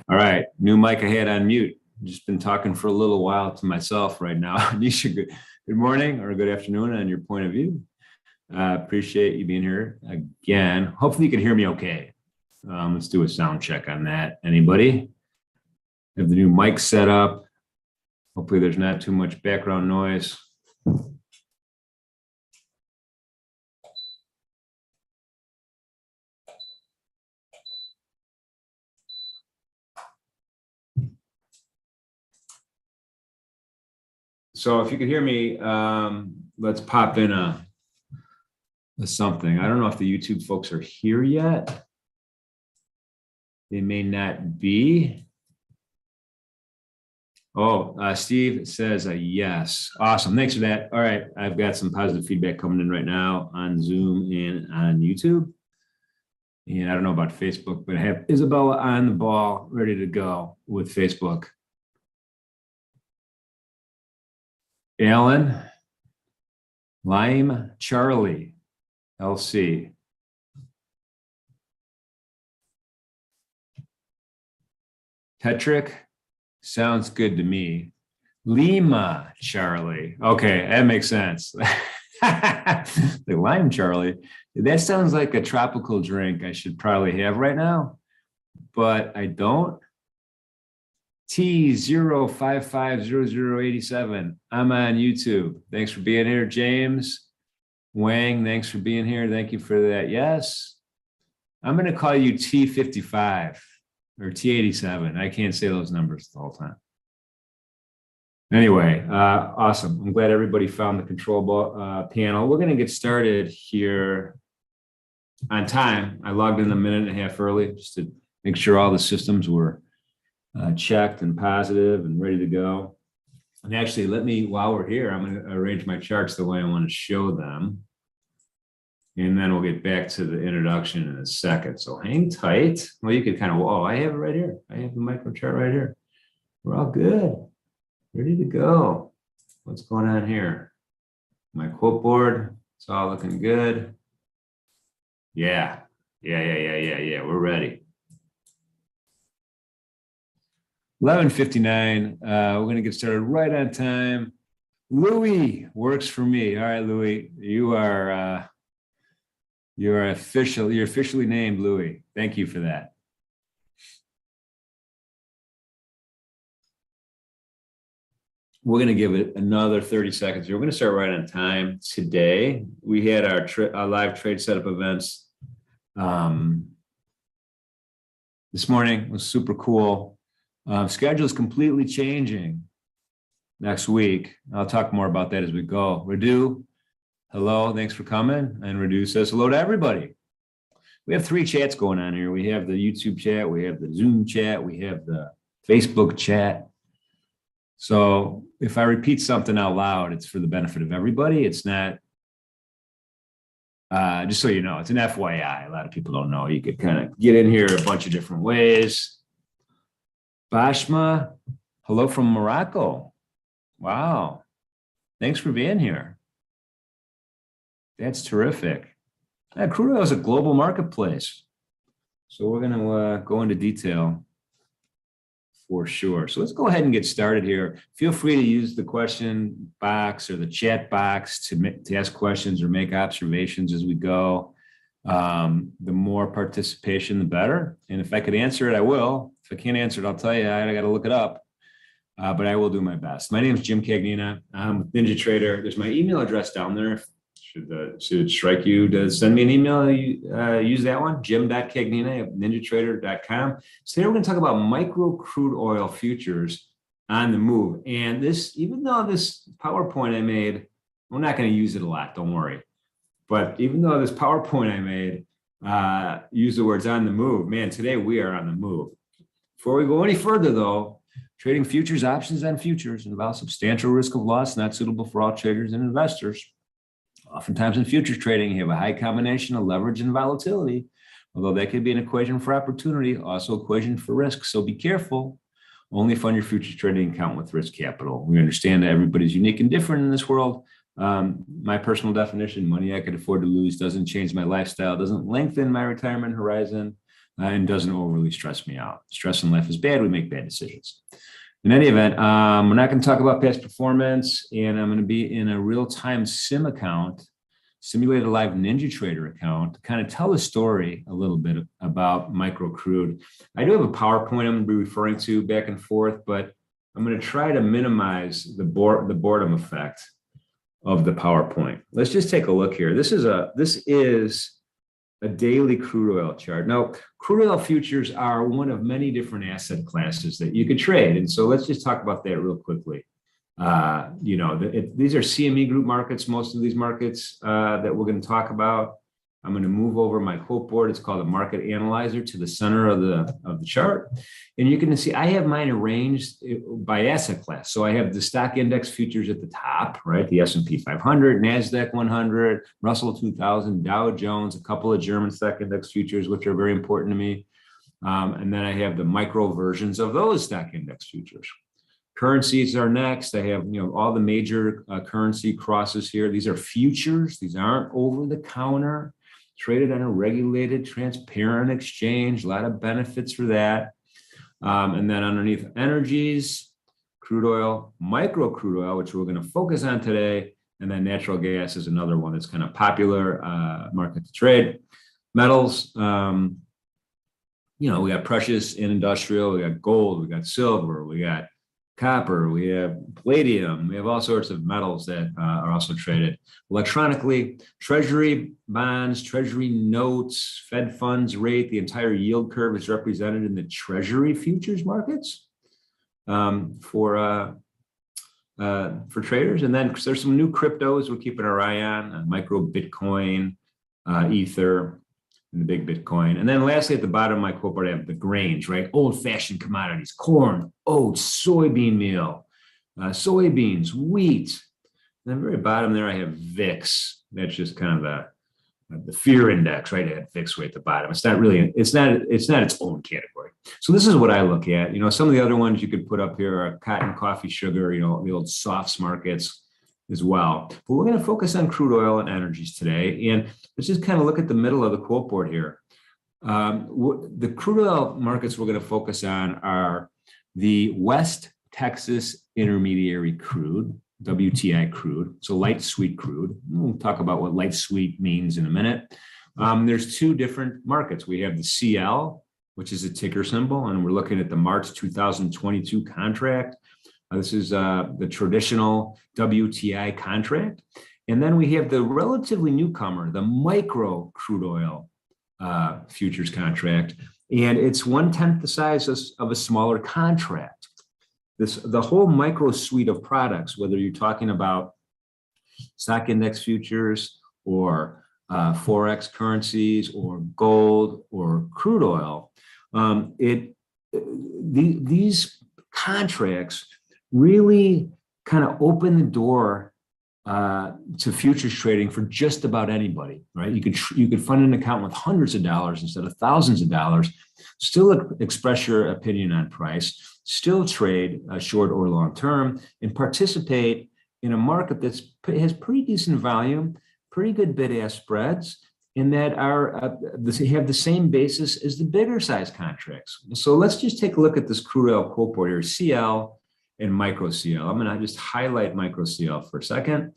All right, new mic I had on mute. Just been talking for a little while to myself right now. Nisha, good morning or good afternoon on your point of view. Appreciate you being here again. Hopefully you can hear me okay. Let's do a sound check on that. Anybody? Have the new mic set up. Hopefully there's not too much background noise. So if you can hear me, let's pop in a something. I don't know if the YouTube folks are here yet. They may not be. Oh, Steve says a yes. Awesome. Thanks for that. All right. I've got some positive feedback coming in right now on Zoom and on YouTube. And I don't know about Facebook, but I have Isabella on the ball, ready to go with Facebook. Alan, Lime, Charlie, LC. Tetrick, sounds good to me. Lima, Charlie. Okay, that makes sense. The Lime, Charlie. That sounds like a tropical drink I should probably have right now, but I don't. T0550087. I'm on YouTube. Thanks for being here, James. Wang, thanks for being here. Thank you for that. Yes. I'm going to call you T55 or T87. I can't say those numbers the whole time. Anyway, awesome. I'm glad everybody found the control panel. We're going to get started here on time. I logged in a minute and a half early just to make sure all the systems were checked and positive and ready to go. And actually, while we're here, I'm going to arrange my charts the way I want to show them. And then we'll get back to the introduction in a second. So hang tight. Well, you could kind of, I have it right here. I have the micro chart right here. We're all good. Ready to go. What's going on here? My quote board. It's all looking good. Yeah. We're ready. 11:59. We're going to get started right on time. Louis works for me. All right, Louis, you're officially named Louis. Thank you for that. We're going to give it another 30 seconds here. We're going to start right on time today. We had our live trade setup events this morning. It was super cool. Schedule is completely changing next week. I'll talk more about that as we go. Radu, hello, thanks for coming. And Radu says hello to everybody. We have 3 chats going on here. We have the YouTube chat, we have the Zoom chat, we have the Facebook chat. So if I repeat something out loud, it's for the benefit of everybody. It's not, just so you know, it's an FYI. A lot of people don't know. You could kind of get in here a bunch of different ways. Bashma, hello from Morocco. Wow. Thanks for being here. That's terrific. Crude oil is a global marketplace. So we're going to go into detail for sure. So let's go ahead and get started here. Feel free to use the question box or the chat box to ask questions or make observations as we go. The more participation, the better. And if I could answer it, I will. If I can't answer it, I'll tell you, I got to look it up. But I will do my best. My name is Jim Cagnina. I'm with NinjaTrader. There's my email address down there. Should it strike you to send me an email, use that one, jim.cagnina@ninjatrader.com. Today we're going to talk about micro crude oil futures on the move. And this, even though this PowerPoint I made, we're not going to use it a lot, don't worry. But even though this PowerPoint I made used the words on the move, man, today we are on the move. Before we go any further, though, trading futures options on futures involves substantial risk of loss, not suitable for all traders and investors. Oftentimes in futures trading, you have a high combination of leverage and volatility, although that could be an equation for opportunity, also equation for risk. So be careful. Only fund your futures trading account with risk capital. We understand that everybody's unique and different in this world. My personal definition, money I could afford to lose, doesn't change my lifestyle, doesn't lengthen my retirement horizon, and doesn't overly stress me out. Stress in life is bad. We make bad decisions. In any event, we're not going to talk about past performance, and I'm going to be in a real-time sim account, simulated live NinjaTrader account, to kind of tell the story a little bit about micro crude. I do have a PowerPoint I'm going to be referring to back and forth, but I'm going to try to minimize the boredom effect of the PowerPoint. Let's just take a look here. This is a daily crude oil chart. Now, crude oil futures are one of many different asset classes that you could trade. And so let's just talk about that real quickly. These are CME group markets, most of these markets that we're going to talk about. I'm going to move over my quote board. It's called a market analyzer to the center of the chart. And you can see I have mine arranged by asset class. So I have the stock index futures at the top, right? The S&P 500, NASDAQ 100, Russell 2000, Dow Jones, a couple of German stock index futures, which are very important to me. And then I have the micro versions of those stock index futures. Currencies are next. I have, all the major currency crosses here. These are futures. These aren't over the counter, traded on a regulated, transparent exchange. A lot of benefits for that. And then underneath energies, crude oil, micro crude oil, which we're going to focus on today. And then natural gas is another one that's kind of popular market to trade. Metals, we got precious and industrial. We got gold. We got silver. We got copper, we have palladium, we have all sorts of metals that are also traded electronically. Treasury bonds, treasury notes, Fed funds rate, the entire yield curve is represented in the treasury futures markets for traders. And then there's some new cryptos we're keeping our eye on, micro Bitcoin, Ether, and the big Bitcoin. And then lastly, at the bottom of my quote board, I have the grains, right? Old-fashioned commodities, corn, oats, soybean meal, soybeans, wheat. And then very bottom there, I have VIX. That's just kind of the fear index, right? I had VIX way at the bottom. It's not its own category. So this is what I look at. Some of the other ones you could put up here are cotton, coffee, sugar, the old softs markets as well. But we're going to focus on crude oil and energies today. And let's just kind of look at the middle of the quote board here. The crude oil markets we're going to focus on are the West Texas Intermediary Crude, WTI crude, so light sweet crude. We'll talk about what light sweet means in a minute. There's two different markets. We have the CL, which is a ticker symbol, and we're looking at the March 2022 contract. This is the traditional WTI contract. And then we have the relatively newcomer, the micro crude oil futures contract. And it's 1/10 the size of a smaller contract. The whole micro suite of products, whether you're talking about stock index futures or Forex currencies or gold or crude oil, these contracts really kind of open the door to futures trading for just about anybody, right? You could fund an account with hundreds of dollars instead of thousands of dollars, still express your opinion on price, still trade short or long term, and participate in a market that has pretty decent volume, pretty good bid-ask spreads, and that have the same basis as the bigger size contracts. So let's just take a look at this crude oil quote board here, CL and micro CL. I'm going to just highlight micro CL for a second.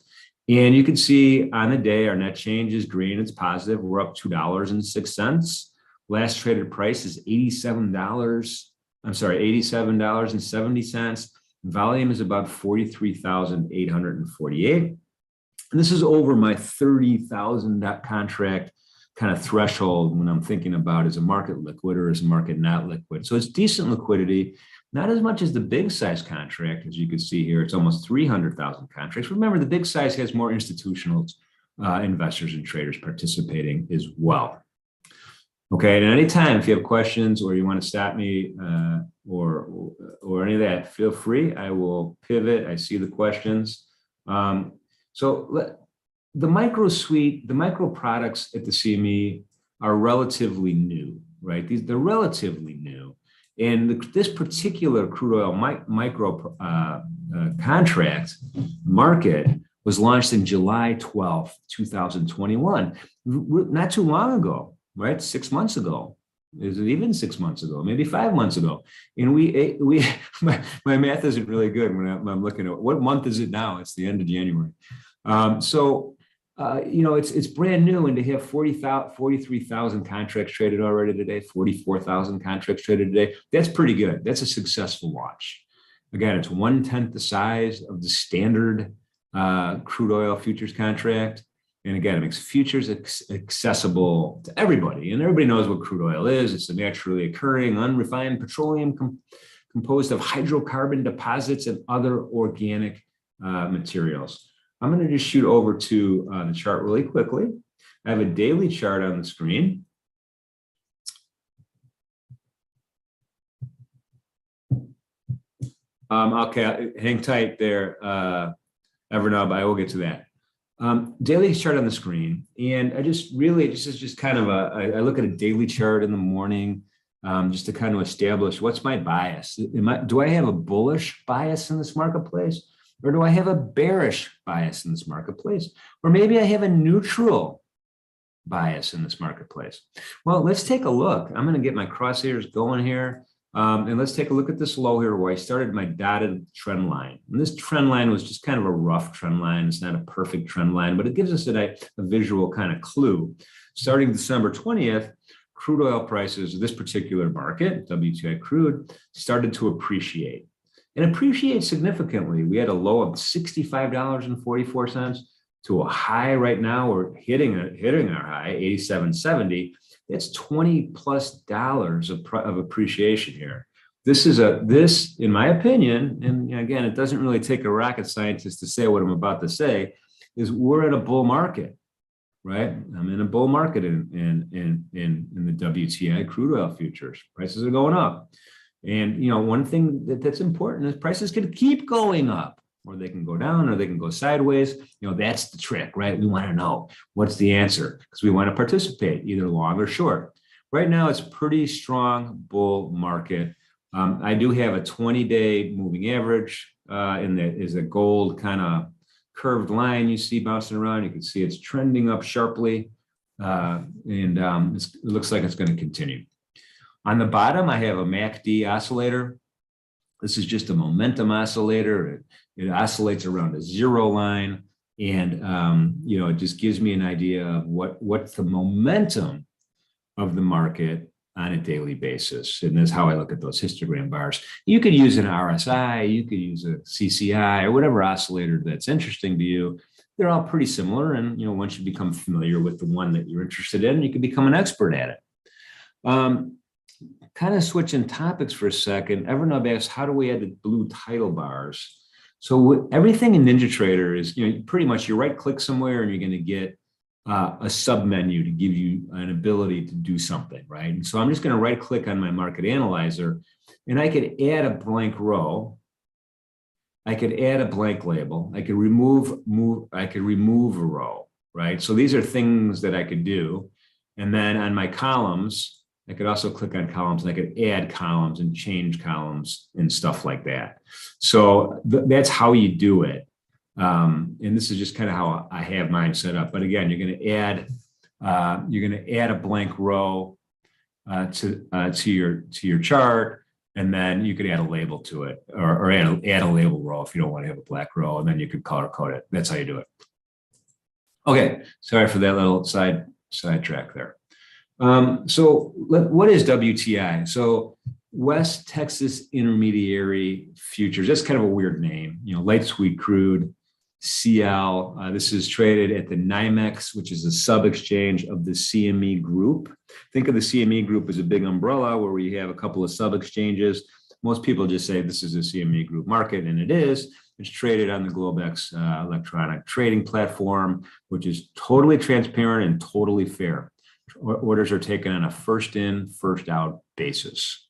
And you can see on the day, our net change is green. It's positive. We're up $2.06. Last traded price is $87.70. Volume is about 43,848. And this is over my 30,000 contract kind of threshold when I'm thinking about is a market liquid or is a market not liquid. So it's decent liquidity. Not as much as the big size contract, as you can see here. It's almost 300,000 contracts. Remember, the big size has more institutional investors and traders participating as well. Okay, and at any time, if you have questions or you want to stop me or any of that, feel free. I will pivot. I see the questions. The micro suite, the micro products at the CME are relatively new, right? They're relatively new. And this particular crude oil micro contract market was launched in July 12th, 2021, not too long ago, right? 6 months ago. Is it even 6 months ago? Maybe 5 months ago? And my math isn't really good when I'm looking at what month is it now? It's the end of January. It's brand new, and to have 43,000 contracts traded already today, 44,000 contracts traded today, that's pretty good. That's a successful launch. Again, it's 1/10 the size of the standard crude oil futures contract. And again, it makes futures accessible to everybody. And everybody knows what crude oil is. It's a naturally occurring, unrefined petroleum composed of hydrocarbon deposits and other organic materials. I'm going to just shoot over to the chart really quickly. I have a daily chart on the screen. Okay, hang tight there, Evernub. I will get to that. Daily chart on the screen, and this is just kind of I look at a daily chart in the morning, just to kind of establish what's my bias. Do I have a bullish bias in this marketplace? Or do I have a bearish bias in this marketplace? Or maybe I have a neutral bias in this marketplace. Well, let's take a look. I'm going to get my crosshairs going here. And let's take a look at this low here where I started my dotted trend line. And this trend line was just kind of a rough trend line. It's not a perfect trend line, but it gives us a visual kind of clue. Starting December 20th, crude oil prices, this particular market, WTI crude, started to appreciate. And appreciate significantly. We had a low of $65.44 to a high right now. We're hitting our high, $87.70. That's $20+ of appreciation here. This, in my opinion, and again, it doesn't really take a rocket scientist to say what I'm about to say, is we're in a bull market, right? I'm in a bull market in the WTI crude oil futures. Prices are going up. And, one thing that's important is prices can keep going up, or they can go down, or they can go sideways. That's the trick, right? We want to know what's the answer because we want to participate either long or short. Right now, it's a pretty strong bull market. I do have a 20-day moving average is a gold kind of curved line you see bouncing around. You can see it's trending up sharply, and it looks like it's going to continue. On the bottom, I have a MACD oscillator. This is just a momentum oscillator. It oscillates around a zero line, and it just gives me an idea of what's the momentum of the market on a daily basis. And that's how I look at those histogram bars. You could use an RSI, you could use a CCI, or whatever oscillator that's interesting to you. They're all pretty similar, and once you become familiar with the one that you're interested in, you can become an expert at it. Kind of switching topics for a second, Evernub asks, how do we add the blue title bars? So everything in NinjaTrader is, pretty much you right click somewhere and you're going to get a sub menu to give you an ability to do something, right? And so I'm just going to right click on my market analyzer, and I could add a blank row. I could add a blank label. I could remove a row, right? So these are things that I could do. And then on my columns, I could also click on columns, and I could add columns and change columns and stuff like that. So that's how you do it. And this is just kind of how I have mine set up. But again, you're going to add a blank row to your chart, and then you could add a label to it, or add a label row if you don't want to have a black row, and then you could color code it. That's how you do it. Okay, sorry for that little sidetrack there. So what is WTI? So West Texas Intermediary Futures. That's kind of a weird name. Light sweet crude, CL. This is traded at the NYMEX, which is a sub exchange of the CME group. Think of the CME group as a big umbrella where we have a couple of sub exchanges. Most people just say this is a CME group market, and it is. It's traded on the Globex electronic trading platform, which is totally transparent and totally fair. Orders are taken on a first in, first out basis.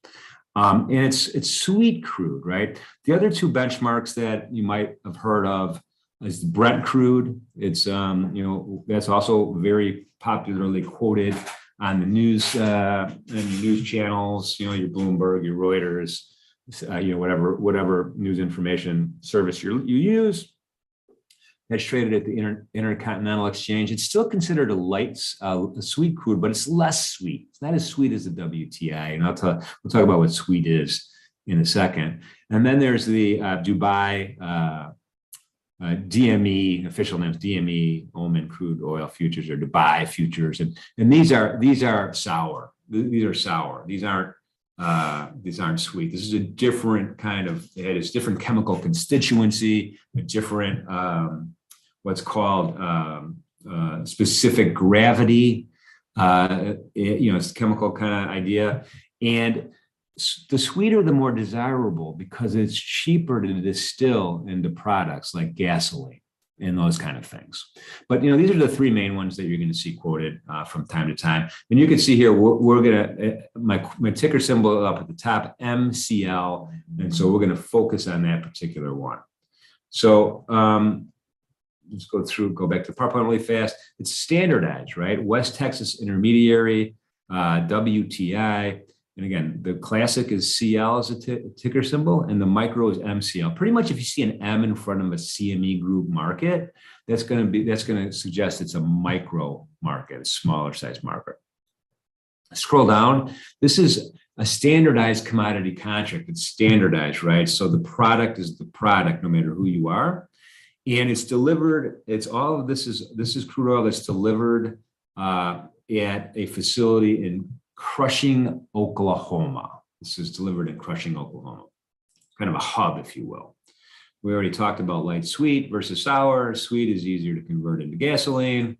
And it's sweet crude, right? The other two benchmarks that you might have heard of is Brent crude. It's, that's also very popularly quoted on the news and news channels, your Bloomberg, your Reuters, whatever news information service you use. That's traded at the Intercontinental Exchange. It's still considered a sweet crude, but it's less sweet. It's not as sweet as the WTI. And we'll talk about what sweet is in a second. And then there's the Dubai DME, official names DME, Oman Crude Oil Futures, or Dubai Futures. And these are sour. These are sour. These aren't sweet. This is a different kind of, it has different chemical constituency, a different what's called specific gravity. It's a chemical kind of idea. And the sweeter, the more desirable, because it's cheaper to distill into products like gasoline and those kind of things. But these are the three main ones that you're going to see quoted from time to time. And you can see here, we're going to, my ticker symbol up at the top, MCL. And so we're going to focus on that particular one. So let's go back to the power point really fast. It's standardized, right? West Texas Intermediary, WTI. And again, the classic is CL as a ticker symbol, and the micro is MCL. Pretty much, if you see an M in front of a CME group market, that's going to suggest it's a micro market, a smaller size market. Scroll down. This is a standardized commodity contract. It's standardized, right? So the product is the product, no matter who you are, and it's delivered. It's all of this is crude oil that's delivered at a facility in Cushing, Oklahoma. This is delivered in Cushing, Oklahoma. Kind of a hub, if you will. We already talked about light sweet versus sour. Sweet is easier to convert into gasoline.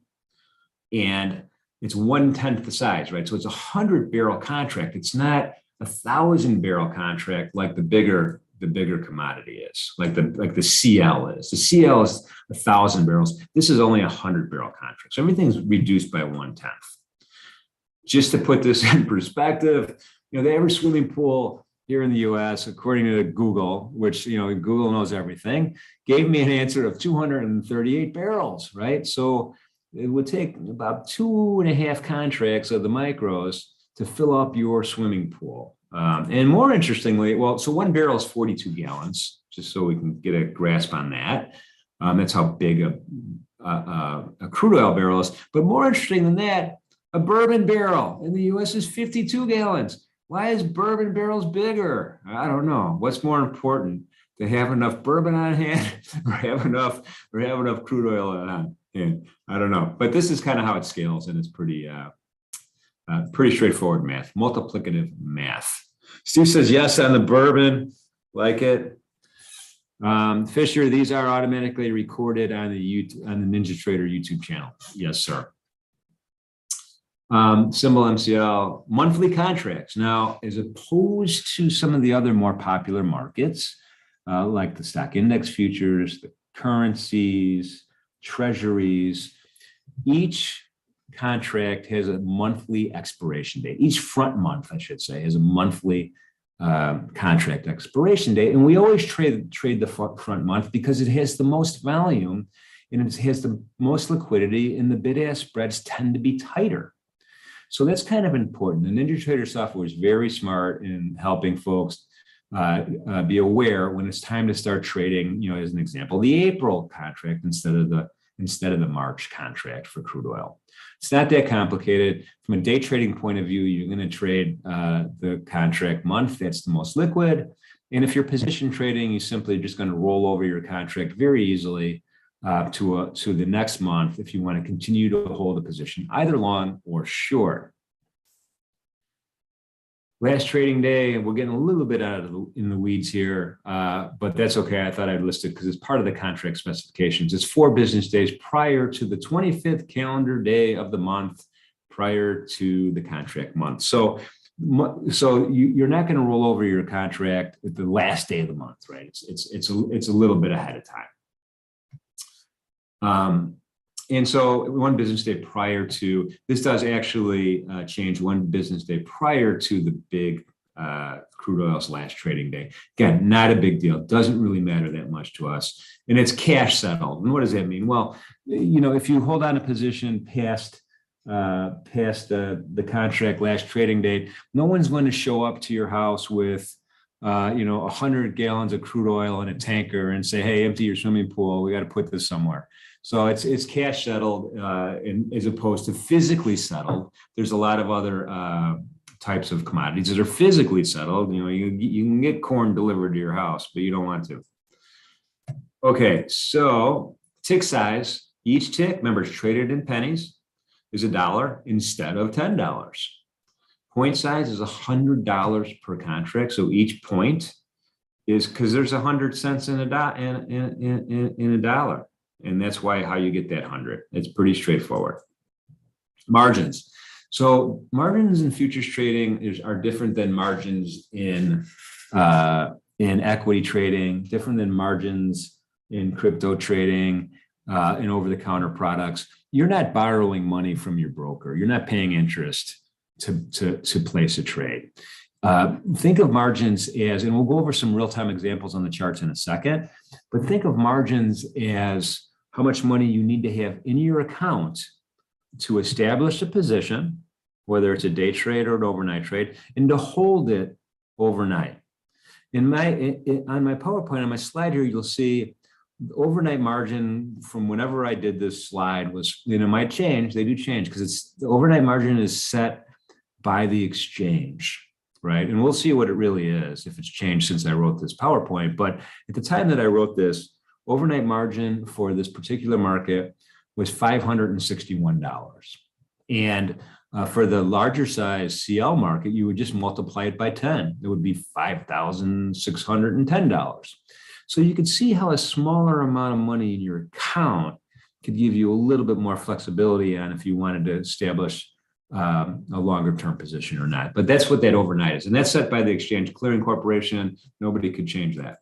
And it's 1/10 the size, right? So it's a 100-barrel contract. It's not a 1,000-barrel contract like the bigger commodity is, like the CL is. The CL is 1,000 barrels. This is only a 100-barrel contract. So everything's reduced by 1/10. Just to put this in perspective, the average swimming pool here in the US, according to Google, which, Google knows everything, gave me an answer of 238 barrels, right? So it would take about 2.5 contracts of the micros to fill up your swimming pool. And more interestingly, so 1 barrel is 42 gallons, just so we can get a grasp on that. That's how big a crude oil barrel is. But more interesting than that, a bourbon barrel in the US is 52 gallons. Why is bourbon barrels bigger? I don't know. What's more important, to have enough bourbon on hand or have enough crude oil on hand? I don't know. But this is kind of how it scales, and it's pretty straightforward math, multiplicative math. Steve says yes on the bourbon, like it. Fisher, these are automatically recorded on the NinjaTrader YouTube channel. Yes, sir. Symbol MCL, monthly contracts. Now, as opposed to some of the other more popular markets, like the stock index futures, the currencies, treasuries, each contract has a monthly expiration date. Each front month, I should say, has a monthly contract expiration date. And we always trade the front month because it has the most volume and it has the most liquidity, and the bid-ask spreads tend to be tighter. So that's kind of important. The NinjaTrader software is very smart in helping folks be aware when it's time to start trading. As an example, the April contract instead of the March contract for crude oil. It's not that complicated. From a day trading point of view, you're going to trade the contract month. That's the most liquid. And if you're position trading, you're simply just going to roll over your contract very easily to the next month if you want to continue to hold a position, either long or short. Last trading day, we're getting a little bit in the weeds here, but that's okay. I thought I'd list it because it's part of the contract specifications. It's 4 business days prior to the 25th calendar day of the month, prior to the contract month. So you're not going to roll over your contract at the last day of the month, right? It's a little bit ahead of time. And so 1 business day prior to, this does actually change 1 business day prior to the big crude oil's last trading day. Again, not a big deal. Doesn't really matter that much to us. And it's cash settled. And what does that mean? Well, if you hold on a position past the contract last trading date, no one's going to show up to your house with 100 gallons of crude oil in a tanker and say, hey, empty your swimming pool. We got to put this somewhere. So it's cash settled as opposed to physically settled. There's a lot of other types of commodities that are physically settled. You can get corn delivered to your house, but you don't want to. Okay, so tick size. Each tick, remember, it's traded in pennies, is $1 instead of $10. Point size is $100 per contract. So each point is because there's 100 cents in a dollar. And that's how you get that 100. It's pretty straightforward. Margins. So margins in futures trading are different than margins in equity trading, different than margins in crypto trading, and over-the-counter products. You're not borrowing money from your broker. You're not paying interest to place a trade. Think of margins as, and we'll go over some real-time examples on the charts in a second, but think of margins as how much money you need to have in your account to establish a position, whether it's a day trade or an overnight trade, and to hold it overnight. On my PowerPoint, on my slide here, you'll see the overnight margin from whenever I did this slide was, it might change. They do change because the overnight margin is set by the exchange, right? And we'll see what it really is if it's changed since I wrote this PowerPoint. But at the time that I wrote this, overnight margin for this particular market was $561. And for the larger size CL market, you would just multiply it by 10. It would be $5,610. So you could see how a smaller amount of money in your account could give you a little bit more flexibility on if you wanted to establish a longer term position or not. But that's what that overnight is. And that's set by the Exchange Clearing Corporation. Nobody could change that.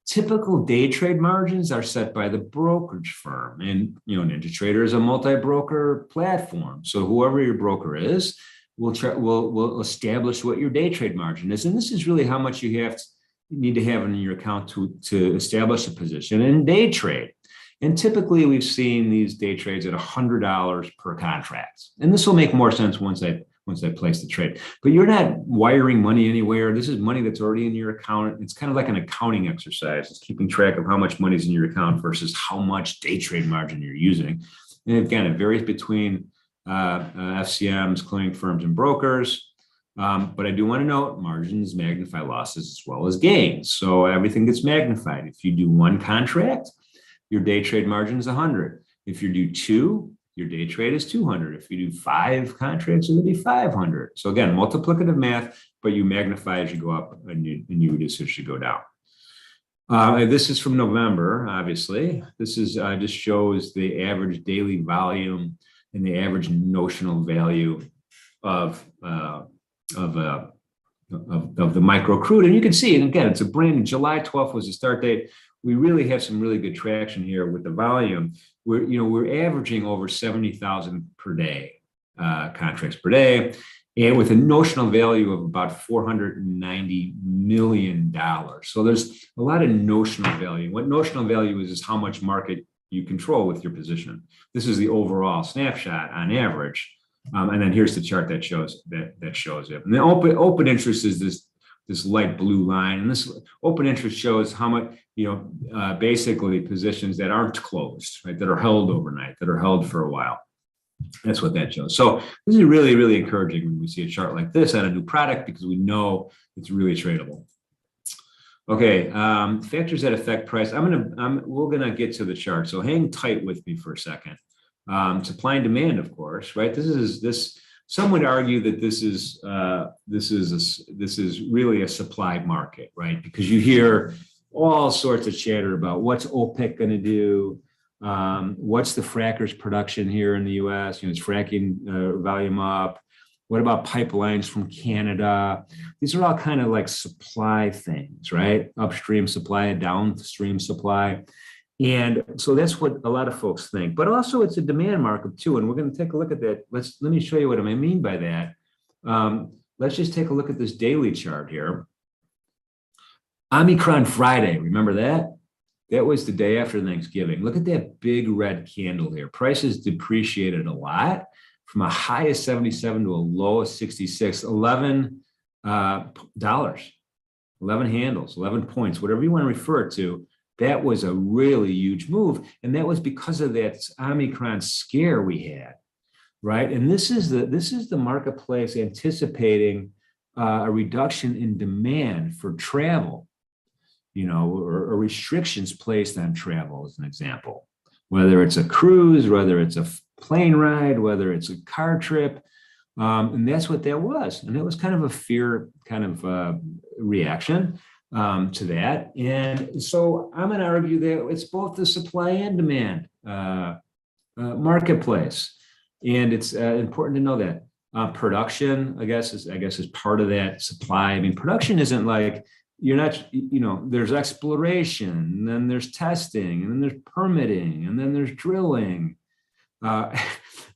Typical day trade margins are set by the brokerage firm. And NinjaTrader is a multi-broker platform. So whoever your broker is will establish what your day trade margin is. And this is really how much you need to have in your account to establish a position in day trade. And typically we've seen these day trades at $100 per contract. And this will make more sense once I place the trade. But you're not wiring money anywhere. This is money that's already in your account. It's kind of like an accounting exercise. It's keeping track of how much money is in your account versus how much day trade margin you're using. And again, it varies between FCMs, clearing firms, and brokers. But I do want to note margins magnify losses as well as gains. So everything gets magnified. If you do one contract, your day trade margin is 100. If you do two, your day trade is 200. If you do 5 contracts, it'll be 500. So again, multiplicative math, but you magnify as you go up and you reduce as you go down. This is from November, obviously. This is just shows the average daily volume and the average notional value of the micro crude. And you can see, and again, it's a brand new, July 12th was the start date. We really have some really good traction here with the volume. We're averaging over 70,000 per day, contracts per day, and with a notional value of about $490 million. So there's a lot of notional value. What notional value is how much market you control with your position. This is the overall snapshot on average. And then here's the chart that shows it. And the open interest is this light blue line. And this open interest shows how much, basically positions that aren't closed, right? That are held overnight, that are held for a while. That's what that shows. So this is really, really encouraging when we see a chart like this on a new product because we know it's really tradable. Okay, factors that affect price. We're gonna get to the chart. So hang tight with me for a second. Supply and demand, of course, right? Some would argue that this is really a supply market, right? Because you hear all sorts of chatter about what's OPEC going to do, what's the frackers production here in the U.S. Is fracking volume up? What about pipelines from Canada? These are all kind of like supply things, right? Upstream supply, downstream supply. And so that's what a lot of folks think, but also it's a demand market too. And we're going to take a look at that. Let me show you what I mean by that. Let's just take a look at this daily chart here. Omicron Friday, remember that? That was the day after Thanksgiving. Look at that big red candle here. Prices depreciated a lot from a high of 77 to a low of 66, 11 dollars, 11 handles, 11 points, whatever you want to refer it to. That was a really huge move. And that was because of that Omicron scare we had, right? And this is the marketplace anticipating a reduction in demand for travel, or restrictions placed on travel, as an example, whether it's a cruise, whether it's a plane ride, whether it's a car trip. And that's what that was. And it was kind of a fear kind of reaction to that. And so I'm going to argue that it's both the supply and demand marketplace. And it's important to know that. Production, I guess, is part of that supply. I mean, production isn't like, you're not, there's exploration, and then there's testing, and then there's permitting, and then there's drilling, and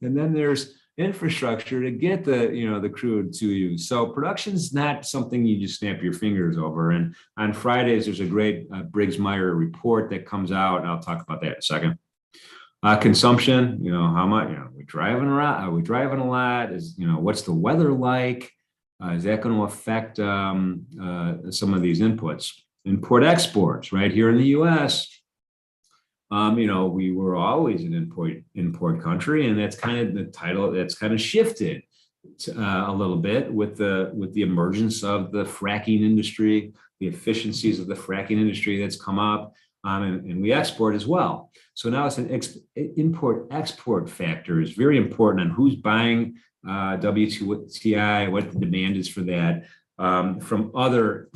then there's infrastructure to get the crude to you. So production's not something you just snap your fingers over. And on Fridays, there's a great Briggs-Meyer report that comes out, and I'll talk about that in a second. Consumption, how much, we driving around, are we driving a lot? Is, what's the weather like? Is that going to affect some of these inputs? Import exports, right here in the U.S. We were always an import country, and that's kind of the title that's kind of shifted a little bit with the emergence of the fracking industry, the efficiencies of the fracking industry that's come up, and we export as well. So now it's an import-export factor is very important on who's buying WTI, what the demand is for that from other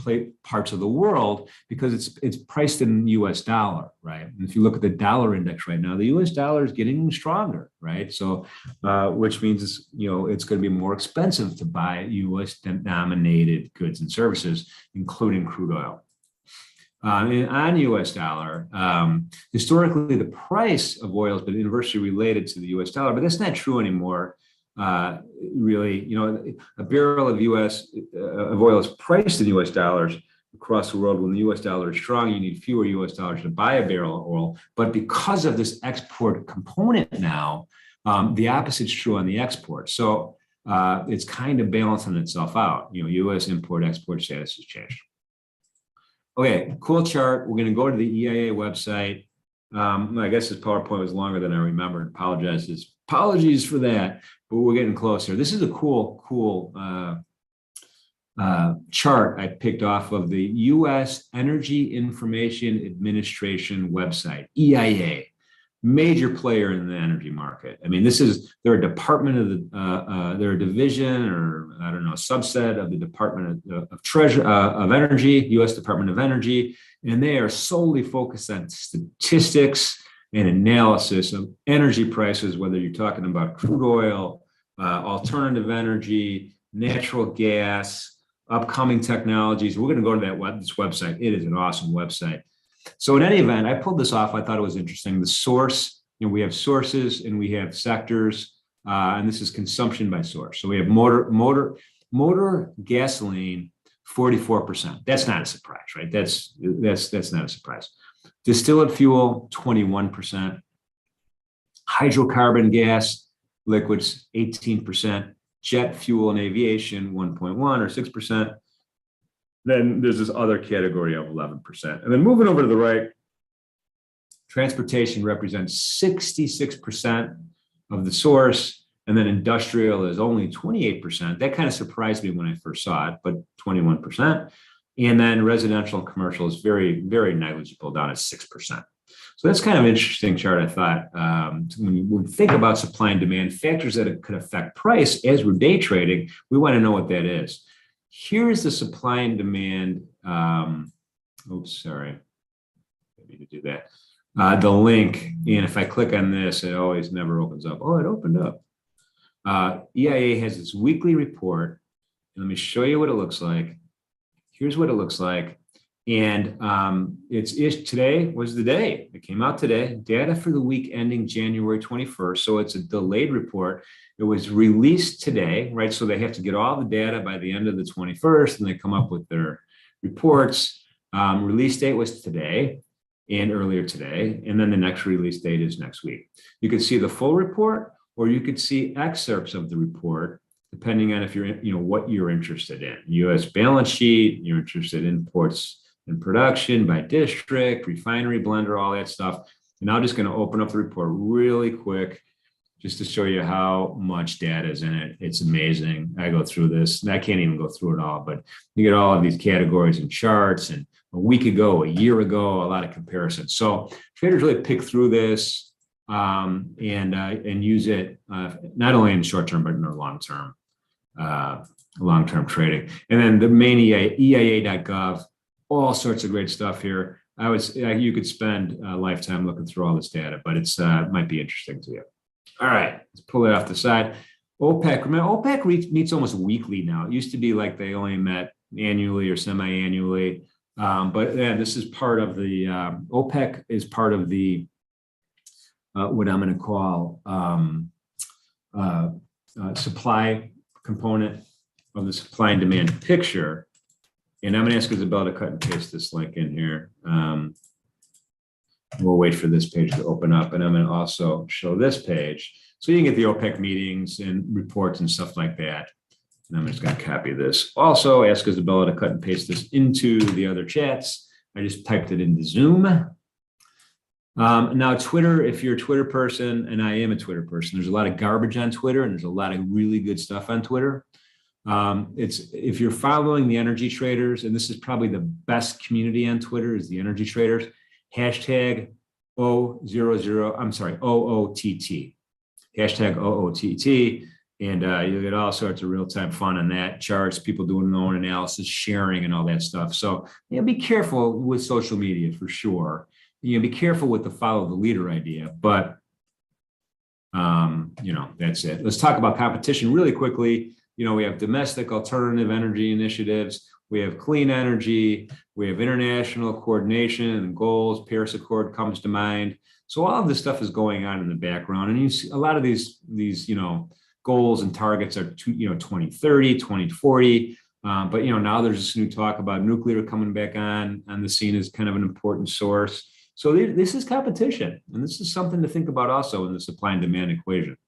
parts of the world, because it's priced in US dollar, right? And if you look at the dollar index right now, the US dollar is getting stronger, right? So, which means it's going to be more expensive to buy US denominated goods and services, including crude oil. And on US dollar, historically, the price of oil has been inversely related to the US dollar, but that's not true anymore. Really, a barrel of oil is priced in US dollars across the world. When the US dollar is strong, you need fewer US dollars to buy a barrel of oil. But because of this export component now, the opposite's true on the export. So it's kind of balancing itself out. US import-export status has changed. Okay, cool chart. We're going to go to the EIA website. I guess this PowerPoint was longer than I remembered. Apologies for that, but we're getting closer. This is a cool chart I picked off of the U.S. Energy Information Administration website, EIA, major player in the energy market. I mean, they're a department of they're a division, or I don't know, a subset of the Department of Treasury of Energy, U.S. Department of Energy, and they are solely focused on statistics and analysis of energy prices, whether you're talking about crude oil, alternative energy, natural gas, upcoming technologies. We're going to go to this website. It is an awesome website. So in any event, I pulled this off. I thought it was interesting. The source, we have sources and we have sectors, and this is consumption by source. So we have motor gasoline, 44%. That's not a surprise, right? That's not a surprise. Distillate fuel, 21%. Hydrocarbon gas, liquids, 18%. Jet fuel and aviation, 1.1 or 6%. Then there's this other category of 11%. And then moving over to the right, transportation represents 66% of the source. And then industrial is only 28%. That kind of surprised me when I first saw it, but 21%. And then residential and commercial is very, very negligible, down at 6%. So that's kind of an interesting chart, I thought. When we think about supply and demand, factors that could affect price as we're day trading, we want to know what that is. Here's the supply and demand. Oops, sorry. I need to do that. The link, and if I click on this, it always never opens up. Oh, it opened up. EIA has its weekly report. Let me show you what it looks like. Here's what it looks like. And today was the day. It came out today. Data for the week ending January 21st. So it's a delayed report. It was released today, right? So they have to get all the data by the end of the 21st, and they come up with their reports. Release date was today and earlier today. And then the next release date is next week. You can see the full report, or you could see excerpts of the report depending on if you're, what you're interested in. U.S. balance sheet, you're interested in imports and production by district, refinery blender, all that stuff. And I'm just going to open up the report really quick just to show you how much data is in it. It's amazing. I go through this, and I can't even go through it all, but you get all of these categories and charts, and a week ago, a year ago, a lot of comparisons. So traders really pick through this and use it not only in the short term, but in the long term trading. And then the main EIA.gov, all sorts of great stuff here. You could spend a lifetime looking through all this data, but it's might be interesting to you. All right, let's pull it off the side. OPEC, remember, OPEC meets almost weekly now. It used to be like they only met annually or semi-annually. But yeah, this is part of the, OPEC is part of the, what I'm going to call supply component of the supply and demand picture. And I'm going to ask Isabella to cut and paste this link in here. We'll wait for this page to open up, and I'm going to also show this page so you can get the OPEC meetings and reports and stuff like that. And I'm just going to copy this. Also, ask Isabella to cut and paste this into the other chats. I just typed it into Zoom. Now, Twitter, if you're a Twitter person, and I am a Twitter person, there's a lot of garbage on Twitter, and there's a lot of really good stuff on Twitter. If you're following the energy traders, and this is probably the best community on Twitter, is the energy traders. Hashtag OOTT. Hashtag OOTT. And you'll get all sorts of real-time fun on that, charts, people doing their own analysis, sharing, and all that stuff. So be careful with social media for sure. Be careful with the follow the leader idea, but that's it. Let's talk about competition really quickly. We have domestic alternative energy initiatives. We have clean energy. We have international coordination and goals. Paris Accord comes to mind. So all of this stuff is going on in the background, and you see a lot of these goals and targets are 2030, 2040. But now there's this new talk about nuclear coming back on the scene as kind of an important source. So this is competition, and this is something to think about also in the supply and demand equation.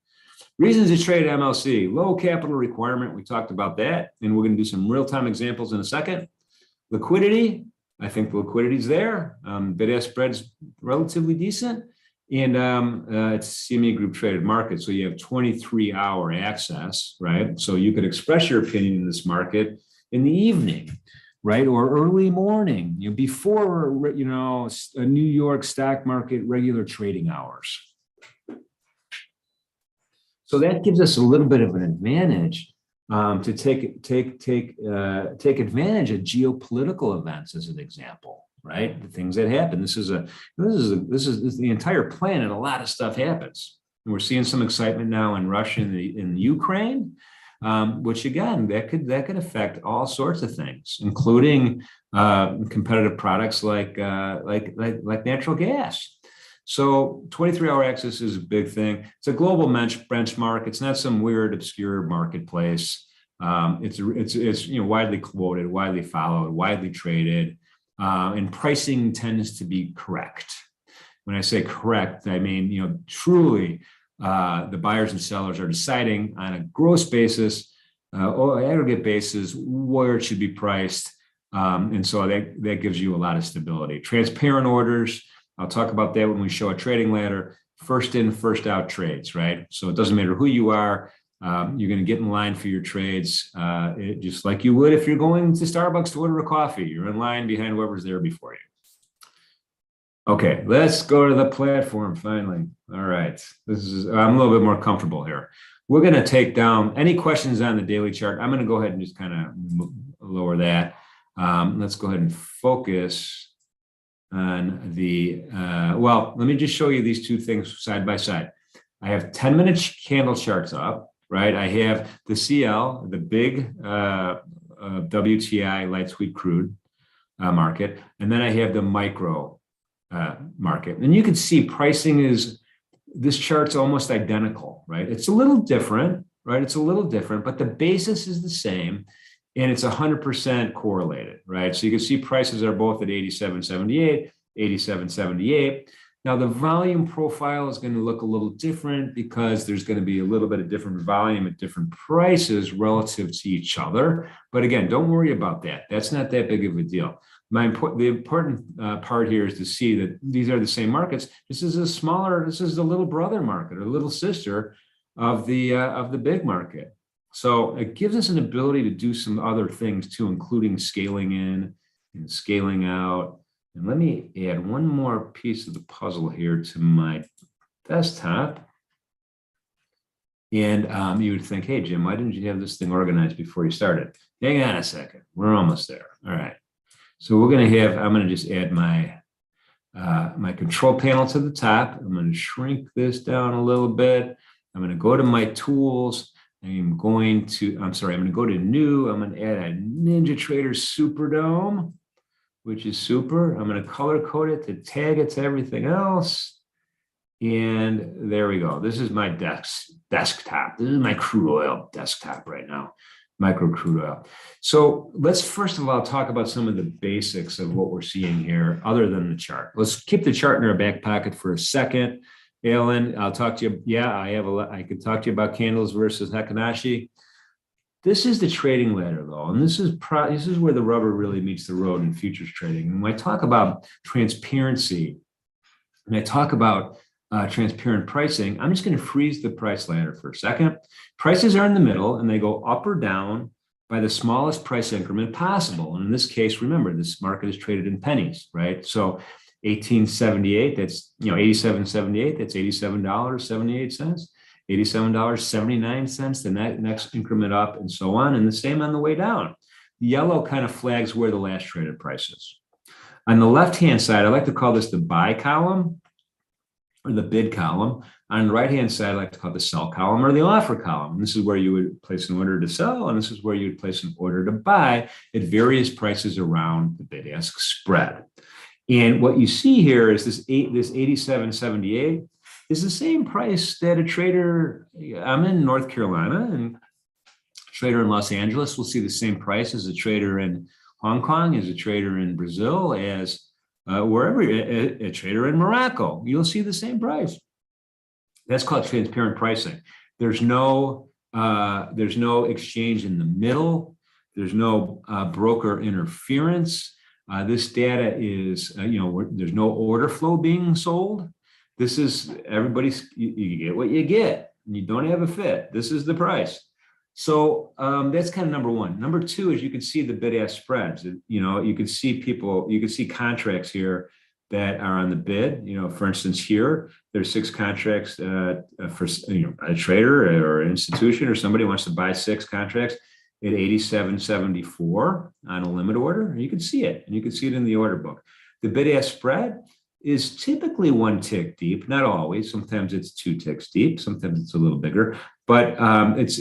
Reasons to trade MLC, low capital requirement. We talked about that, and we're going to do some real-time examples in a second. Liquidity, I think the liquidity's there. Bid-ask spread's relatively decent, and it's CME group traded market. So you have 23-hour access, right? So you could express your opinion in this market in the evening, right? Or early morning, before, a New York stock market regular trading hours. So that gives us a little bit of an advantage to take advantage of geopolitical events as an example, right? The things that happen. This is the entire planet. A lot of stuff happens, and we're seeing some excitement now in Russia and in Ukraine, which again that could affect all sorts of things, including competitive products like natural gas. So 23-hour access is a big thing. It's a global benchmark. It's not some weird, obscure marketplace. It's widely quoted, widely followed, widely traded, and pricing tends to be correct. When I say correct, I mean truly the buyers and sellers are deciding on a gross basis or aggregate basis where it should be priced, and so that gives you a lot of stability. Transparent orders. I'll talk about that when we show a trading ladder. First in, first out trades, right? So it doesn't matter who you are. You're going to get in line for your trades, just like you would if you're going to Starbucks to order a coffee. You're in line behind whoever's there before you. Okay, let's go to the platform finally. All right, I'm a little bit more comfortable here. We're going to take down any questions on the daily chart. I'm going to go ahead and just kind of lower that. Let's go ahead and focus on the, let me just show you these two things side by side. I have 10-minute candle charts up, right? I have the CL, the big WTI light sweet crude market, and then I have the micro market. And you can see pricing this chart's almost identical, right? It's a little different, right? It's a little different, but the basis is the same. And it's 100% correlated, right? So you can see prices are both at 87.78, 87.78. Now, the volume profile is going to look a little different because there's going to be a little bit of different volume at different prices relative to each other. But again, don't worry about that. That's not that big of a deal. The important part here is to see that these are the same markets. This is the little brother market or little sister of the big market. So it gives us an ability to do some other things too, including scaling in and scaling out. And let me add one more piece of the puzzle here to my desktop. And you would think, hey, Jim, why didn't you have this thing organized before you started? Hang on a second. We're almost there. All right. So I'm going to just add my control panel to the top. I'm going to shrink this down a little bit. I'm going to go to my tools. I'm going to go to new. I'm going to add a NinjaTrader Superdome, which is super. I'm going to color code it to tag it to everything else. And there we go. This is my desktop. This is my crude oil desktop right now, Micro Crude Oil. So let's first of all talk about some of the basics of what we're seeing here other than the chart. Let's keep the chart in our back pocket for a second. Alan, I'll talk to you. Yeah, I could talk to you about candles versus Hekanashi. This is the trading ladder, though, and this is where the rubber really meets the road in futures trading. And when I talk about transparency, and I talk about transparent pricing, I'm just going to freeze the price ladder for a second. Prices are in the middle, and they go up or down by the smallest price increment possible. And in this case, remember, this market is traded in pennies, right? So 1878, that's 87.78, that's $87.78. $87.79, the next increment up, and so on, and the same on the way down. The yellow kind of flags where the last traded price is. On the left-hand side, I like to call this the buy column or the bid column. On the right-hand side, I like to call it the sell column or the offer column. And this is where you would place an order to sell, and this is where you would place an order to buy at various prices around the bid-ask spread. And what you see here is this 87.78 is the same price that a trader, I'm in North Carolina, and a trader in Los Angeles will see the same price as a trader in Hong Kong, as a trader in Brazil, as wherever, a trader in Morocco. You'll see the same price. That's called transparent pricing. There's no exchange in the middle. There's no broker interference. This data is, there's no order flow being sold. This is you get what you get, and you don't have a fit. This is the price. So that's kind of number one. Number two is you can see the bid-ask spreads. You can see contracts here that are on the bid. For instance, here, there's 6 contracts for a trader or an institution or somebody wants to buy 6 contracts at 87.74 on a limit order. You can see it, and you can see it in the order book. The bid-ask spread is typically 1 tick deep, not always. Sometimes it's 2 ticks deep. Sometimes it's a little bigger, but it's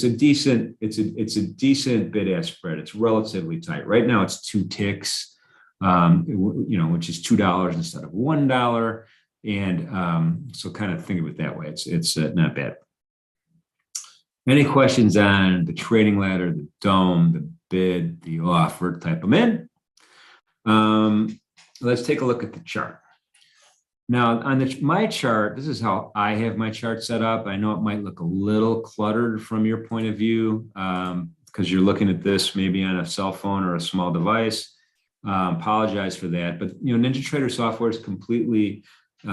a decent bid-ask spread. It's relatively tight. Right now, it's 2 ticks, which is $2 instead of $1, and so kind of think of it that way. It's not bad. Any questions on the trading ladder, the dome, the bid, the offer? Type them in. Let's take a look at the chart. Now, on my chart, this is how I have my chart set up. I know it might look a little cluttered from your point of view because you're looking at this maybe on a cell phone or a small device. Apologize for that. But, NinjaTrader software is completely, you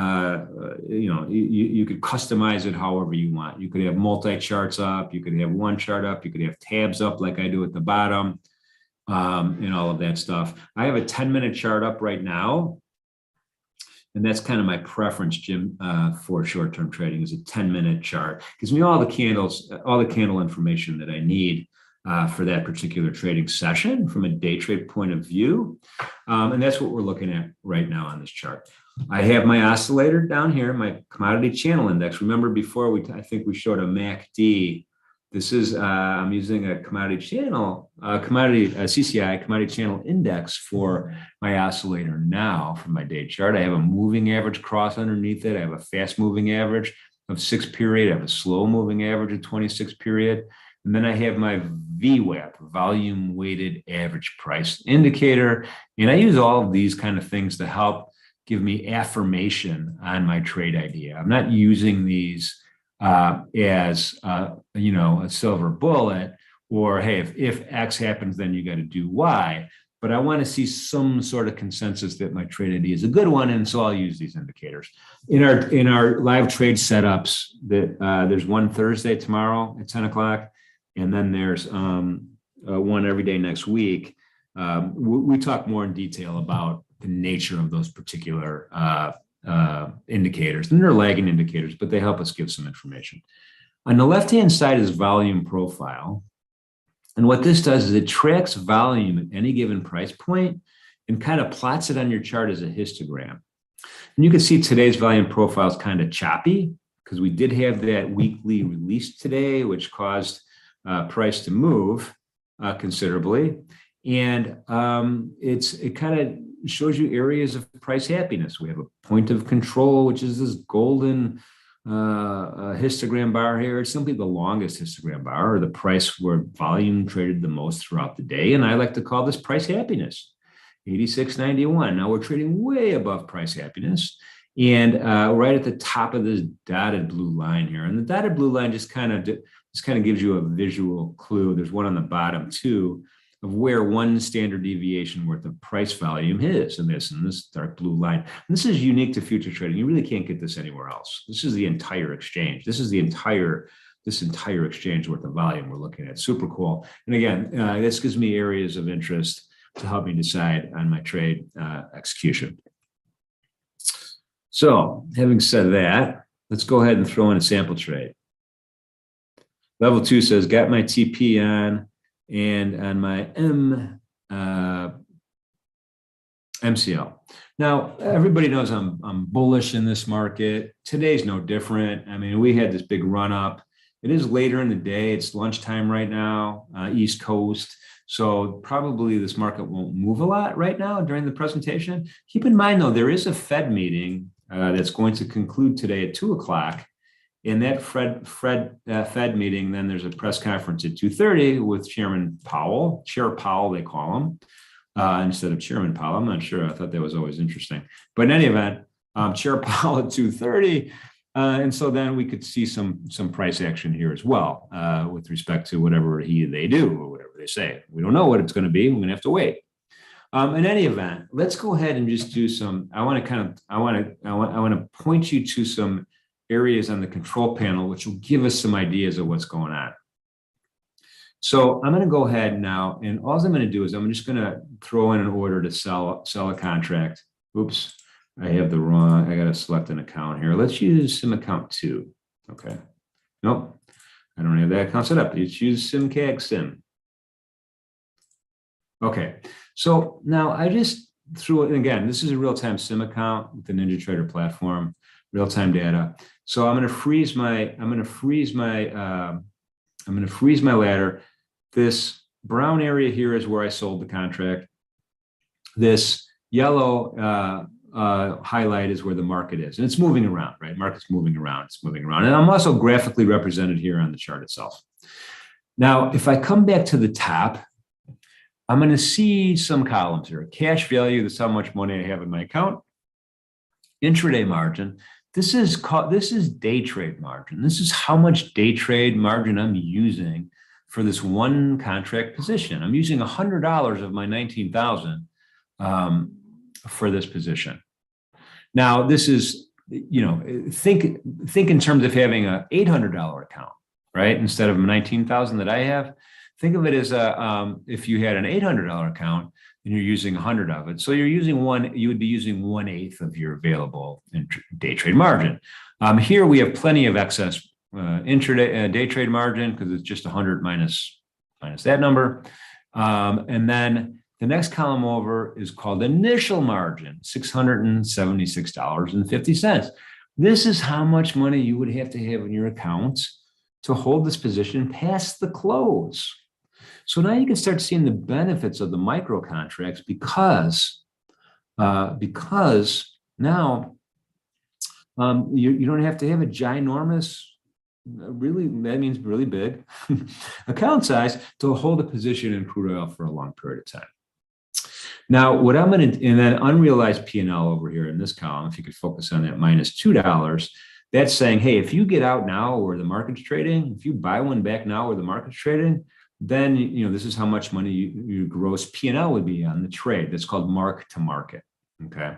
could customize it however you want. You could have multi-charts up. You could have one chart up. You could have tabs up like I do at the bottom. And all of that stuff. I have a 10-minute chart up right now. And that's kind of my preference, Jim, for short-term trading is a 10-minute chart. Gives me all the candle information that I need for that particular trading session from a day trade point of view. And that's what we're looking at right now on this chart. I have my oscillator down here, my commodity channel index. Remember before I think we showed a MACD. This is, I'm using a commodity channel, CCI, commodity channel index for my oscillator now for my day chart. I have a moving average cross underneath it. I have a fast moving average of 6 period. I have a slow moving average of 26 period. And then I have my VWAP, volume weighted average price indicator. And I use all of these kind of things to help give me affirmation on my trade idea. I'm not using these as a silver bullet, or hey, if X happens, then you got to do Y. But I want to see some sort of consensus that my trade idea is a good one, and so I'll use these indicators. In our live trade setups, there's one Thursday tomorrow at 10 o'clock, and then there's one every day next week. We talk more in detail about the nature of those particular indicators. And they're lagging indicators, but they help us give some information. On the left-hand side is volume profile. And what this does is it tracks volume at any given price point and kind of plots it on your chart as a histogram. And you can see today's volume profile is kind of choppy because we did have that weekly release today, which caused price to move considerably. And it kind of shows you areas of price happiness. We have a point of control, which is this golden histogram bar here. It's simply the longest histogram bar, or the price where volume traded the most throughout the day. And I like to call this price happiness, 86.91. Now we're trading way above price happiness, and right at the top of this dotted blue line here. And the dotted blue line just kind of gives you a visual clue. There's one on the bottom too, of where one standard deviation worth of price volume is in this dark blue line. And this is unique to future trading. You really can't get this anywhere else. This is the entire exchange. This is this entire exchange worth of volume we're looking at. Super cool. And again, this gives me areas of interest to help me decide on my trade execution. So having said that, let's go ahead and throw in a sample trade. Level 2 says, got my TP on, and on my MCL. Now, everybody knows I'm bullish in this market. Today's no different. I mean, we had this big run up. It is later in the day. It's lunchtime right now, East Coast. So probably this market won't move a lot right now during the presentation. Keep in mind, though, there is a Fed meeting that's going to conclude today at 2 o'clock. In that Fed meeting, then there's a press conference at 2:30 with Chairman Powell, Chair Powell, they call him, instead of Chairman Powell. I'm not sure. I thought that was always interesting. But in any event, Chair Powell at 2:30. And so then we could see some price action here as well with respect to whatever they do or whatever they say. We don't know what it's going to be. We're going to have to wait. In any event, let's go ahead and just do some. I want to point you to some areas on the control panel, which will give us some ideas of what's going on. So I'm going to go ahead now, and all I'm going to do is I'm just going to throw in an order to sell a contract. Oops, I got to select an account here. Let's use sim account 2. Okay. Nope, I don't have that account set up. Let's use SimCag Sim. Okay, so now I just threw it, and again, this is a real-time sim account with the NinjaTrader platform, real-time data. So I'm going to freeze my ladder. This brown area here is where I sold the contract. This yellow highlight is where the market is, and it's moving around, right? Market's moving around, it's moving around. And I'm also graphically represented here on the chart itself. Now, if I come back to the top, I'm going to see some columns here. Cash value, that's how much money I have in my account. Intraday margin. This is day trade margin. This is how much day trade margin I'm using for this one contract position. I'm using $100 of my $19,000 for this position. Now, this is, think in terms of having an $800 account, right? Instead of $19,000 that I have. Think of it as if you had an $800 account and you're using 100 of it. So you would be using 1/8 of your available day trade margin. Here we have plenty of excess intraday day trade margin because it's just 100 minus that number. And then the next column over is called initial margin, $676.50. This is how much money you would have to have in your account to hold this position past the close. So now you can start seeing the benefits of the micro contracts because now you don't have to have a ginormous, that means really big account size to hold a position in crude oil for a long period of time. Now, what I'm going to, and then unrealized P&L over here in this column, if you could focus on that minus $2, that's saying, hey, if you get out now where the market's trading, if you buy one back now where the market's trading, then, this is how much money your gross P&L would be on the trade. That's called mark to market. Okay.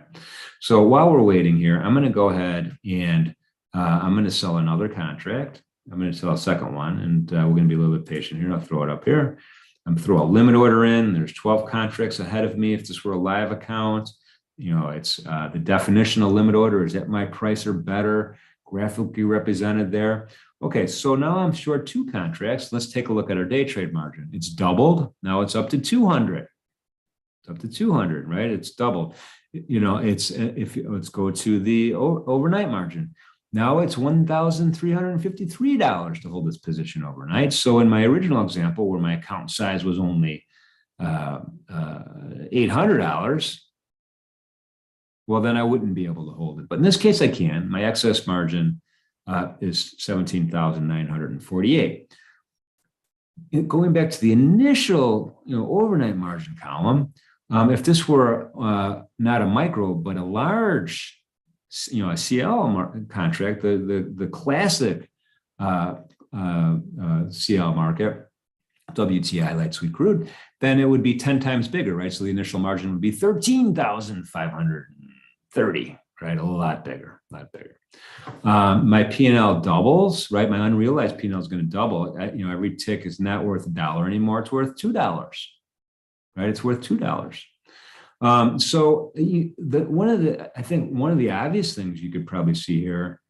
So while we're waiting here, I'm going to go ahead and I'm going to sell another contract. I'm going to sell a second one, and we're going to be a little bit patient here. I'll throw it up here. I'm throw a limit order in. There's 12 contracts ahead of me. If this were a live account, it's the definition of limit order is at my price or better, graphically represented there. Okay, so now I'm short 2 contracts. Let's take a look at our day trade margin. It's doubled. Now it's up to 200. It's up to 200, right? It's doubled. Let's go to the overnight margin. Now it's $1,353 to hold this position overnight. So in my original example, where my account size was only $800, well, then I wouldn't be able to hold it. But in this case, I can. My excess margin is $17,948. Going back to the initial, overnight margin column, if this were not a micro, but a large, a CL contract, the classic CL market, WTI light sweet crude, then it would be 10 times bigger, right? So the initial margin would be 13,530, right? A lot bigger, My P&L doubles, right? My unrealized P&L is going to double. Every tick is not worth $1 anymore. It's worth $2, right? It's worth $2. So one of the obvious things you could probably see here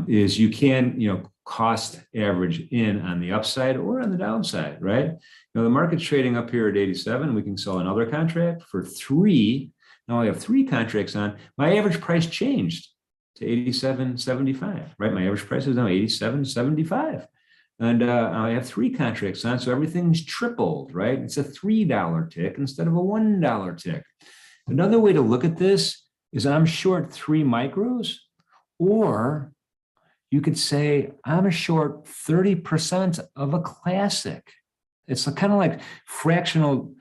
is you can, cost average in on the upside or on the downside, right? The market's trading up here at 87. We can sell another contract for 3. Now I have 3 contracts on. My average price changed to 87.75, right? My average price is now 87.75. And I have 3 contracts on, so everything's tripled, right? It's a $3 tick instead of a $1 tick. Another way to look at this is I'm short 3 micros, or you could say I'm a short 30% of a classic. It's kind of like fractional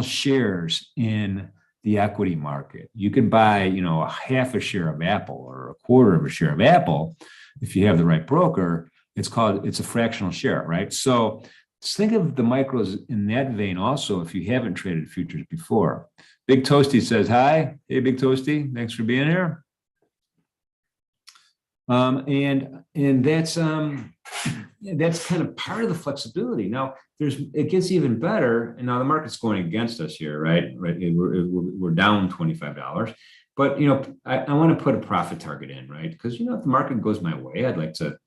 shares in the equity market. You could buy, a half a share of Apple or a quarter of a share of Apple if you have the right broker. It's a fractional share, right? So think of the micros in that vein also if you haven't traded futures before. Big Toasty says, hi. Hey, Big Toasty. Thanks for being here. And that's kind of part of the flexibility. Now, it gets even better. And now the market's going against us here, right? We're down $25. But, I want to put a profit target in, right? Because, if the market goes my way, I'd like to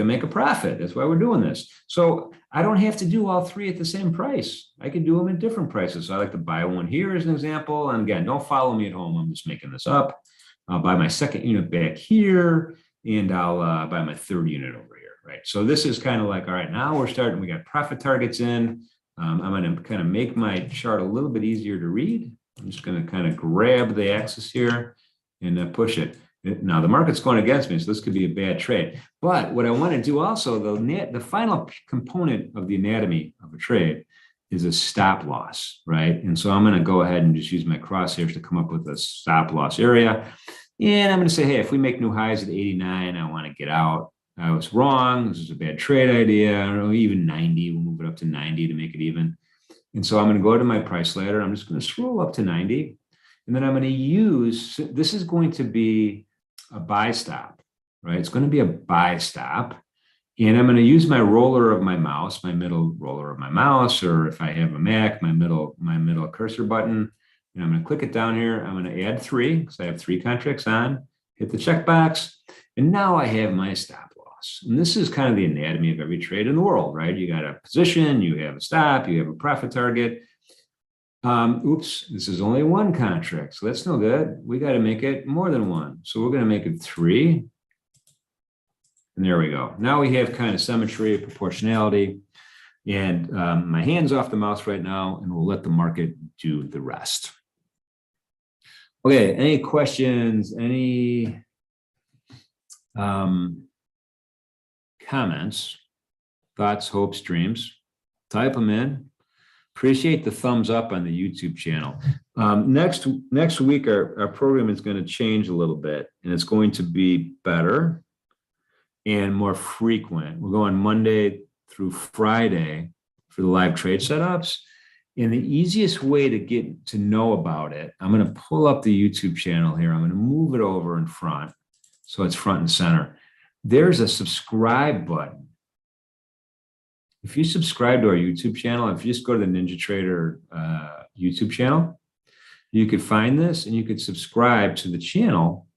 make a profit. That's why we're doing this. So I don't have to do all 3 at the same price. I can do them at different prices. So I like to buy one here as an example. And again, don't follow me at home. I'm just making this up. I'll buy my second unit back here, and I'll buy my third unit over here, right? So this is kind of like, all right, now we're starting. We got profit targets in. I'm going to kind of make my chart a little bit easier to read. I'm just going to kind of grab the axis here and push it. Now the market's going against me, so this could be a bad trade. But what I want to do also, the final component of the anatomy of a trade is a stop loss, right? And so I'm going to go ahead and just use my crosshairs to come up with a stop loss area. And I'm going to say, hey, if we make new highs at 89, I want to get out. I was wrong. This is a bad trade idea. I don't know, even 90. We'll move it up to 90 to make it even. And so I'm going to go to my price ladder. I'm just going to scroll up to 90. And then I'm going to use, this is going to be a buy stop, right? It's going to be a buy stop. And I'm going to use my roller of my mouse, my middle roller of my mouse, or if I have a Mac, my middle cursor button. And I'm going to click it down here. I'm going to add 3 because I have 3 contracts on, hit the checkbox. And now I have my stop loss. And this is kind of the anatomy of every trade in the world, right? You got a position, you have a stop, you have a profit target. Oops, this is only 1 contract. So that's no good. We got to make it more than 1. So we're going to make it 3. And there we go. Now we have kind of symmetry, proportionality. And my hand's off the mouse right now, and we'll let the market do the rest. Okay, any questions, any comments, thoughts, hopes, dreams? Type them in. Appreciate the thumbs up on the YouTube channel. Next week, our program is going to change a little bit, and it's going to be better and more frequent. We're going Monday through Friday for the live trade setups. And the easiest way to get to know about it, I'm going to pull up the YouTube channel here. I'm going to move it over in front so it's front and center. There's a subscribe button. If you subscribe to our YouTube channel, if you just go to the NinjaTrader YouTube channel, you could find this and you could subscribe to the channel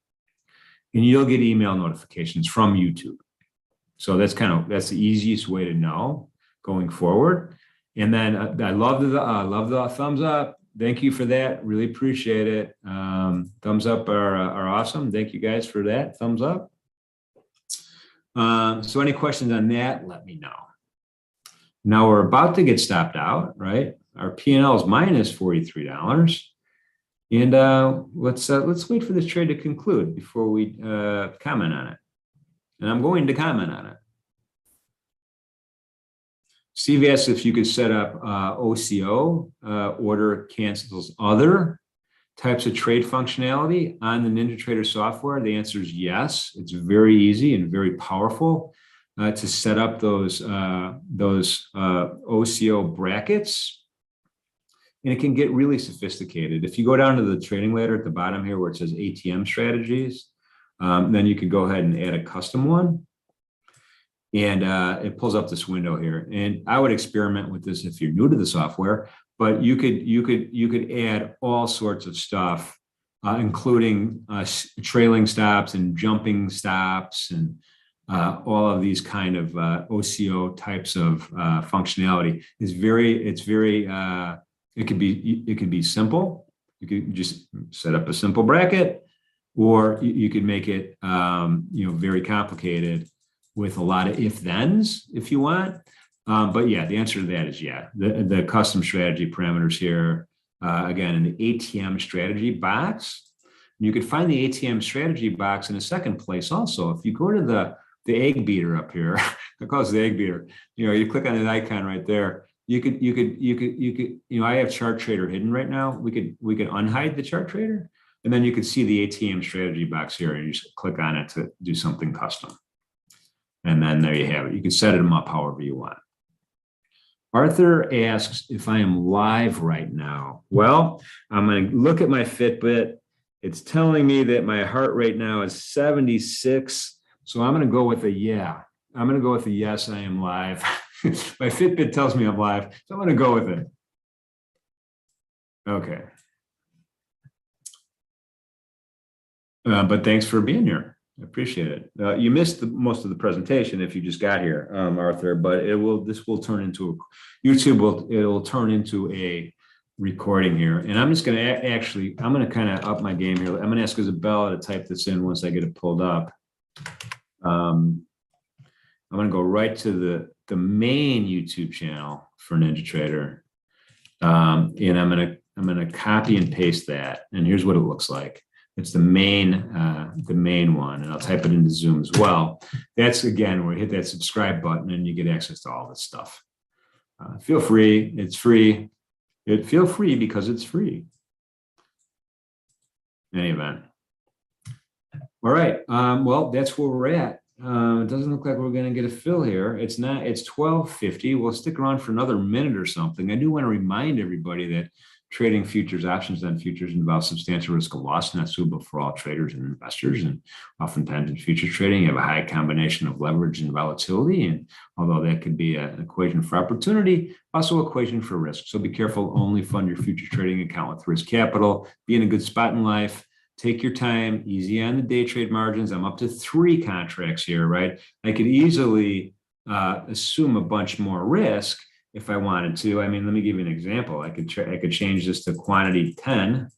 and you'll get email notifications from YouTube. So that's the easiest way to know going forward. And then I love the thumbs up. Thank you for that. Really appreciate it. Thumbs up are awesome. Thank you guys for that. Thumbs up. So any questions on that, let me know. Now we're about to get stopped out, right? Our P&L is minus $43. And let's wait for this trade to conclude before we comment on it. And I'm going to comment on it. Steve asked if you could set up OCO, order cancels other types of trade functionality on the NinjaTrader software. The answer is yes. It's very easy and very powerful to set up those OCO brackets. And it can get really sophisticated. If you go down to the trading ladder at the bottom here where it says ATM strategies, then you could go ahead and add a custom one. And it pulls up this window here. And I would experiment with this if you're new to the software, but you could add all sorts of stuff, including trailing stops and jumping stops and all of these kind of OCO types of functionality. It could be simple. You could just set up a simple bracket, or you could make it very complicated with a lot of if-thens if you want. But yeah, the answer to that is yeah. The custom strategy parameters here, again, in the ATM strategy box. You could find the ATM strategy box in a second place also. If you go to the egg beater up here, I call it the egg beater. You click on the icon right there. You could, I have chart trader hidden right now. We could unhide the chart trader, and then you could see the ATM strategy box here, and you just click on it to do something custom. And then there you have it. You can set them up however you want. Arthur asks if I am live right now. Well, I'm going to look at my Fitbit. It's telling me that my heart rate now is 76. So I'm going to go with a yeah. I'm going to go with a yes, I am live. My Fitbit tells me I'm live, so I'm going to go with it. Okay. But thanks for being here. I appreciate it. You missed most of the presentation if you just got here, Arthur, but this will turn into it'll turn into a recording here. And I'm just going to I'm going to kind of up my game here. I'm going to ask Isabella to type this in once I get it pulled up. I'm going to go right to the main YouTube channel for NinjaTrader. And I'm going to copy and paste that. And here's what it looks like. It's the main one, and I'll type it into Zoom as well. That's again where you hit that subscribe button and you get access to all this stuff. Feel free, it's free. Feel free because it's free. In any event. All right, well, that's where we're at. It doesn't look like we're going to get a fill here. It's 12:50. We'll stick around for another minute or something. I do want to remind everybody that trading futures, options on futures involves substantial risk of loss, not suitable for all traders and investors. And oftentimes in futures trading, you have a high combination of leverage and volatility. And although that could be an equation for opportunity, also an equation for risk. So be careful, only fund your futures trading account with risk capital. Be in a good spot in life. Take your time, easy on the day trade margins. I'm up to 3 contracts here, right? I could easily assume a bunch more risk if I wanted to. I mean, let me give you an example. I could change this to quantity 10,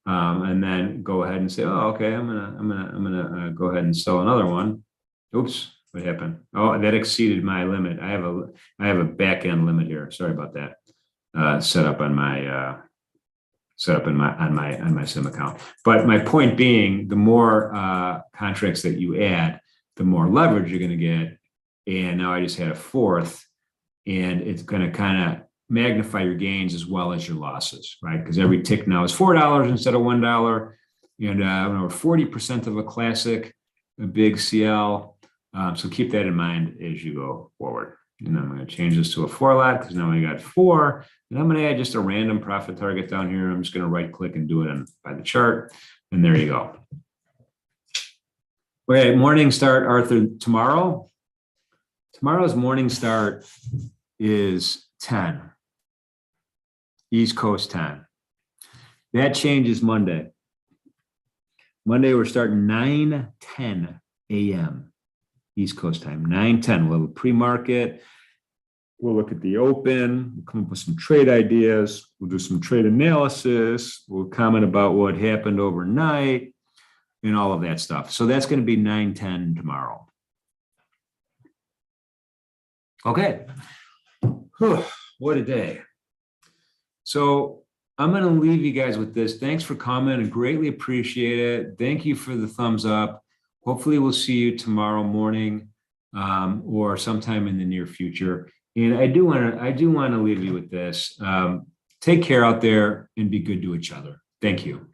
and then go ahead and say, oh, okay, I'm gonna go ahead and sell another one. Oops, what happened? Oh, that exceeded my limit. I have a back end limit here. Sorry about that. Set up on my sim account. But my point being, the more contracts that you add, the more leverage you're going to get. And now I just had a 4th. And it's going to kind of magnify your gains as well as your losses, right? Because every tick now is $4 instead of $1, and over 40% of a classic, a big CL. So keep that in mind as you go forward. And I'm going to change this to a 4 lot because now I got 4. And I'm going to add just a random profit target down here. I'm just going to right click and do it by the chart. And there you go. Okay, morning start, Arthur, tomorrow. Tomorrow's morning start is 10. East Coast time. That changes Monday. Monday, we're starting 9:10 a.m. East Coast time, 9:10. We'll have a pre-market. We'll look at the open. We'll come up with some trade ideas. We'll do some trade analysis. We'll comment about what happened overnight and all of that stuff. So that's going to be 9:10 tomorrow. Okay. Whew, what a day. So I'm going to leave you guys with this. Thanks for commenting. Greatly appreciate it. Thank you for the thumbs up. Hopefully we'll see you tomorrow morning or sometime in the near future. And I do want to leave you with this. Take care out there and be good to each other. Thank you.